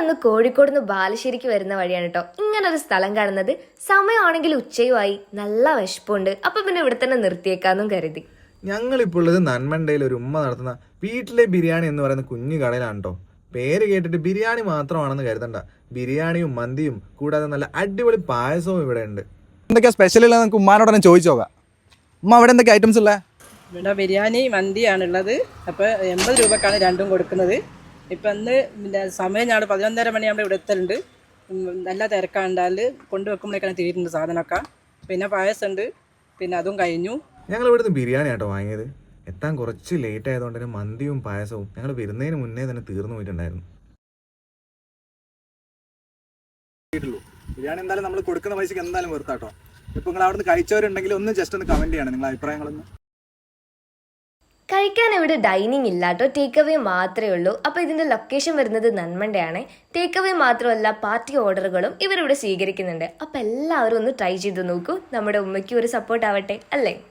അന്ന് കോഴിക്കോട് നിന്ന് ബാലുശ്ശേരിക്ക് വരുന്ന വഴിയാണ് കേട്ടോ ഇങ്ങനൊരു സ്ഥലം കാണുന്നത്. സമയമാണെങ്കിൽ ഉച്ചയുമായി, നല്ല വിശപ്പുണ്ട്. അപ്പൊ പിന്നെ ഇവിടെ തന്നെ നിർത്തിയേക്കാന്നും കരുതി. ഞങ്ങളിപ്പോൾ ഉള്ളത് നന്മണ്ടയിൽ ഒരു ഉമ്മ നടത്തുന്ന വീട്ടിലെ ബിരിയാണി എന്ന് പറയുന്ന കുഞ്ഞു കടയിലാണ് കേട്ടോ. പേര് കേട്ടിട്ട് ബിരിയാണി മാത്രമാണെന്ന് കരുതണ്ട, ബിരിയാണിയും മന്തിയും കൂടാതെ നല്ല അടിപൊളി പായസവും ഇവിടെ ഉണ്ട്. എന്തൊക്കെയാ സ്പെഷ്യൽ ഉള്ളത് നമുക്ക് ഉമ്മാനോട് തന്നെ ചോദിച്ചോക്കാം. ഉമ്മ അവിടെ എന്തൊക്കെ ഐറ്റംസ് ഉള്ളത്? ഇവിടെ ബിരിയാണി മന്തിയാണുള്ളത്. അപ്പോൾ 80 രൂപക്കാണ് രണ്ടും കൊടുക്കുന്നത്. ഇപ്പം ഇന്ന് സമയം ഞാൻ 11:30 മണിയാകുമ്പോൾ ഇവിടെ എത്തലുണ്ട്. നല്ല തിരക്കാണ്ടാൽ കൊണ്ടുവെക്കുമ്പോഴേക്കാണ് തീരുന്നുണ്ട് സാധനമൊക്കെ. പിന്നെ പായസമുണ്ട്, പിന്നെ അതും കഴിഞ്ഞു. ഞങ്ങൾ ഇവിടുന്ന് ബിരിയാണി ആട്ടോ വാങ്ങിയത്. എത്താൻ കുറച്ച് ലേറ്റ് ആയതുകൊണ്ട് തന്നെ മന്തിയും പായസവും ഞങ്ങൾ വരുന്നതിന് മുന്നേ തന്നെ തീർന്നു പോയിട്ടുണ്ടായിരുന്നു. ബിരിയാണി എന്തായാലും നമ്മൾ കൊടുക്കുന്ന പൈസക്ക് എന്തായാലും വെറുത്താട്ടോ. ഇപ്പൊ നിങ്ങൾ അവിടെ നിന്ന് കഴിച്ചവരുണ്ടെങ്കിൽ ഒന്ന് ജസ്റ്റ് ഒന്ന് കമന്റ് ചെയ്യണം നിങ്ങളുടെ അഭിപ്രായങ്ങളൊന്ന്. കഴിക്കാൻ ഇവിടെ ഡൈനിങ് ഇല്ല കേട്ടോ, ടേക്ക് അവേ മാത്രമേ ഉള്ളൂ. അപ്പോൾ ഇതിൻ്റെ ലൊക്കേഷൻ വരുന്നത് നന്മണ്ടയാണ്. ടേക്ക് അവേ മാത്രമല്ല, പാർട്ടി ഓർഡറുകളും ഇവരിവിടെ സ്വീകരിക്കുന്നുണ്ട്. അപ്പോൾ എല്ലാവരും ഒന്ന് ട്രൈ ചെയ്ത് നോക്കൂ. നമ്മുടെ ഉമ്മയ്ക്കും ഒരു സപ്പോർട്ട് ആവട്ടെ അല്ലേ?